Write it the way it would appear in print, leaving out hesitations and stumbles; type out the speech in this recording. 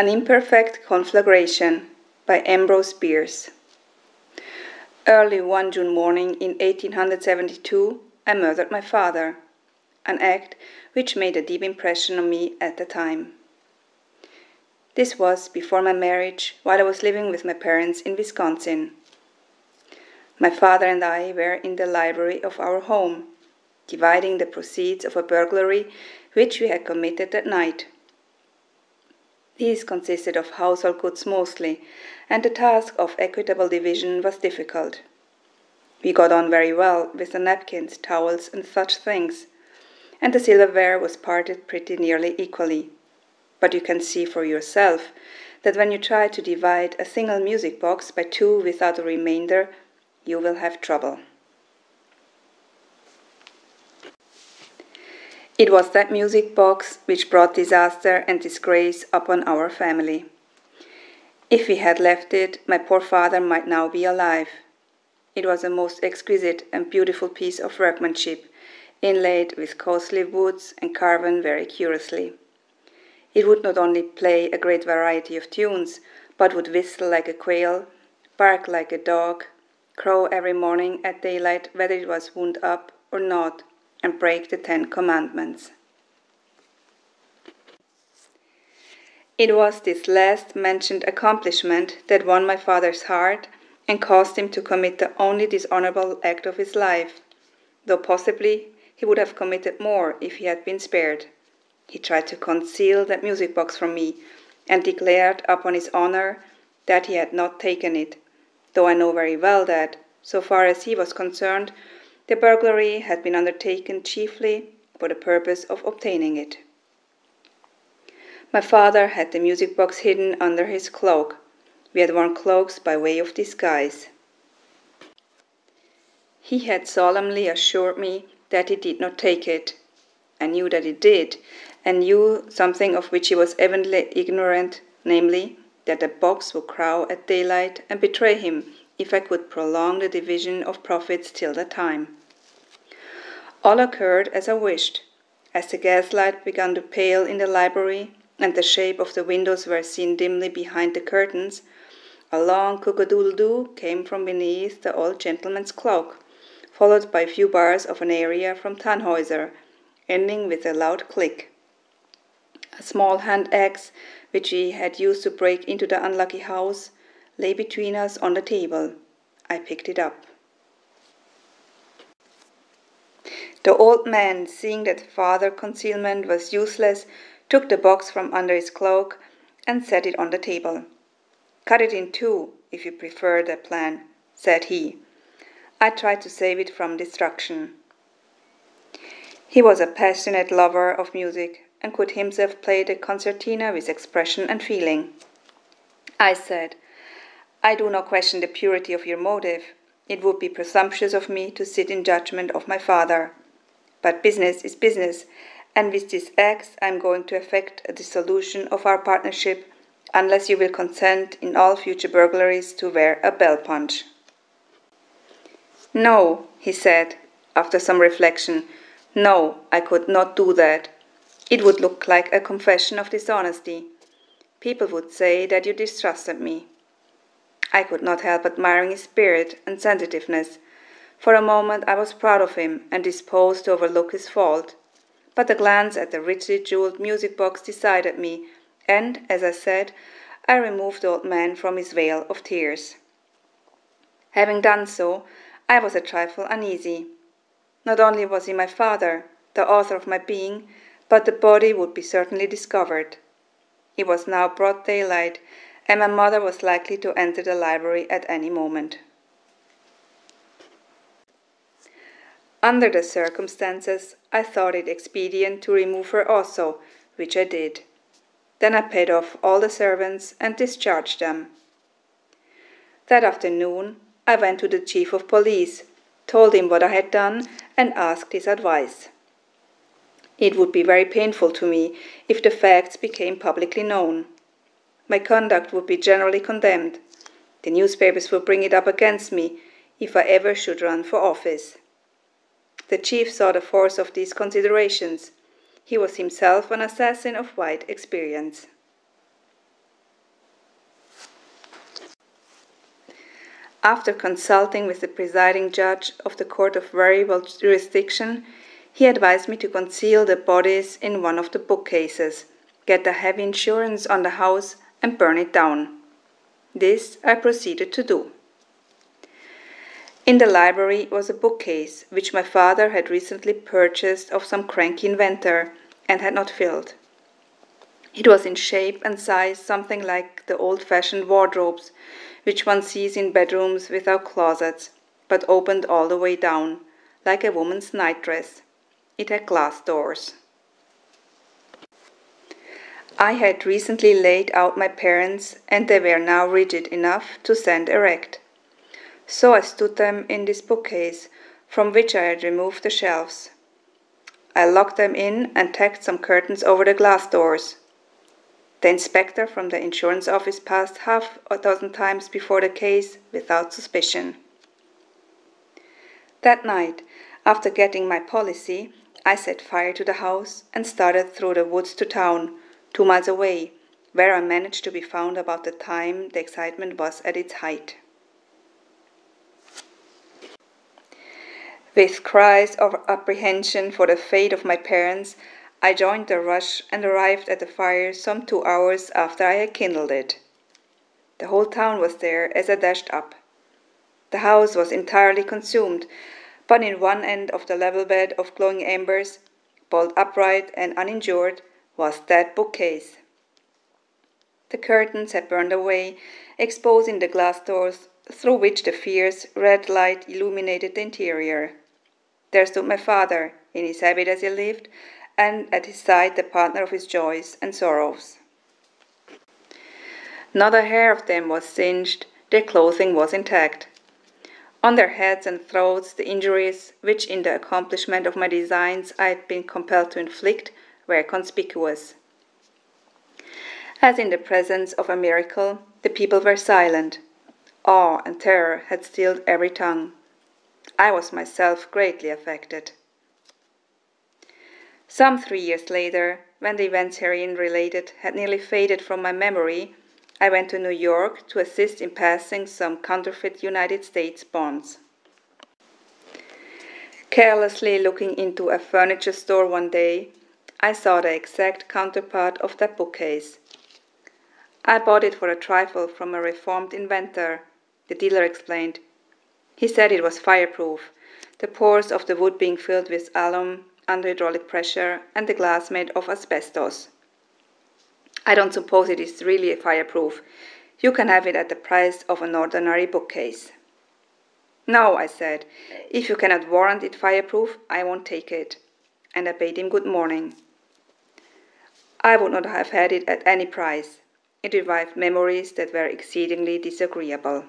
An Imperfect Conflagration by Ambrose Bierce. Early one June morning in 1872, I murdered my father, an act which made a deep impression on me at the time. This was before my marriage, while I was living with my parents in Wisconsin. My father and I were in the library of our home, dividing the proceeds of a burglary which we had committed that night. These consisted of household goods mostly, and the task of equitable division was difficult. We got on very well with the napkins, towels, and such things, and the silverware was parted pretty nearly equally. But you can see for yourself that when you try to divide a single music box by two without a remainder, you will have trouble. It was that music box which brought disaster and disgrace upon our family. If we had left it, my poor father might now be alive. It was a most exquisite and beautiful piece of workmanship, inlaid with costly woods and carven very curiously. It would not only play a great variety of tunes, but would whistle like a quail, bark like a dog, crow every morning at daylight whether it was wound up or not, and break the 10 Commandments. It was this last mentioned accomplishment that won my father's heart and caused him to commit the only dishonorable act of his life, though possibly he would have committed more if he had been spared. He tried to conceal that music box from me and declared upon his honor that he had not taken it, though I know very well that, so far as he was concerned, the burglary had been undertaken chiefly for the purpose of obtaining it. My father had the music box hidden under his cloak. We had worn cloaks by way of disguise. He had solemnly assured me that he did not take it. I knew that he did, and knew something of which he was evidently ignorant, namely, that the box would crow at daylight and betray him if I could prolong the division of profits till the time. All occurred as I wished. As the gaslight began to pale in the library, and the shape of the windows were seen dimly behind the curtains, a long cock-a-doodle-doo came from beneath the old gentleman's cloak, followed by a few bars of an aria from Tannhäuser, ending with a loud click. A small hand axe, which we had used to break into the unlucky house, lay between us on the table. I picked it up. The old man, seeing that farther concealment was useless, took the box from under his cloak and set it on the table. "Cut it in two, if you prefer that plan," said he. I tried to save it from destruction. He was a passionate lover of music and could himself play the concertina with expression and feeling. I said, "I do not question the purity of your motive. It would be presumptuous of me to sit in judgment of my father. But business is business, and with this axe I am going to effect a dissolution of our partnership unless you will consent in all future burglaries to wear a bell punch." "No," he said, after some reflection. "No, I could not do that. It would look like a confession of dishonesty. People would say that you distrusted me." I could not help admiring his spirit and sensitiveness. For a moment I was proud of him and disposed to overlook his fault. But a glance at the richly jeweled music box decided me, and, as I said, I removed the old man from his vale of tears. Having done so, I was a trifle uneasy. Not only was he my father, the author of my being, but the body would be certainly discovered. It was now broad daylight, and my mother was likely to enter the library at any moment. Under the circumstances, I thought it expedient to remove her also, which I did. Then I paid off all the servants and discharged them. That afternoon, I went to the chief of police, told him what I had done, and asked his advice. It would be very painful to me if the facts became publicly known. My conduct would be generally condemned. The newspapers would bring it up against me if I ever should run for office. The chief saw the force of these considerations. He was himself an assassin of wide experience. After consulting with the presiding judge of the court of variable jurisdiction, he advised me to conceal the bodies in one of the bookcases, get a heavy insurance on the house, and burn it down. This I proceeded to do. In the library was a bookcase which my father had recently purchased of some cranky inventor and had not filled. It was in shape and size something like the old-fashioned wardrobes which one sees in bedrooms without closets, but opened all the way down, like a woman's nightdress. It had glass doors. I had recently laid out my parents, and they were now rigid enough to stand erect. So I stood them in this bookcase, from which I had removed the shelves. I locked them in and tacked some curtains over the glass doors. The inspector from the insurance office passed half a dozen times before the case without suspicion. That night, after getting my policy, I set fire to the house and started through the woods to town, 2 miles away, where I managed to be found about the time the excitement was at its height. With cries of apprehension for the fate of my parents, I joined the rush and arrived at the fire some 2 hours after I had kindled it. The whole town was there as I dashed up. The house was entirely consumed, but in one end of the level bed of glowing embers, bolt upright and uninjured, was that bookcase. The curtains had burned away, exposing the glass doors through which the fierce red light illuminated the interior. There stood my father, in his habit as he lived, and at his side the partner of his joys and sorrows. Not a hair of them was singed, their clothing was intact. On their heads and throats the injuries, which in the accomplishment of my designs I had been compelled to inflict, were conspicuous. As in the presence of a miracle, the people were silent. Awe and terror had stilled every tongue. I was myself greatly affected. Some 3 years later, when the events herein related had nearly faded from my memory, I went to New York to assist in passing some counterfeit United States bonds. Carelessly looking into a furniture store one day, I saw the exact counterpart of that bookcase. I bought it for a trifle from a reformed inventor, the dealer explained. He said it was fireproof, the pores of the wood being filled with alum under hydraulic pressure and the glass made of asbestos. I don't suppose it is really fireproof. You can have it at the price of an ordinary bookcase. No, I said, if you cannot warrant it fireproof, I won't take it. And I bade him good morning. I would not have had it at any price. It revived memories that were exceedingly disagreeable.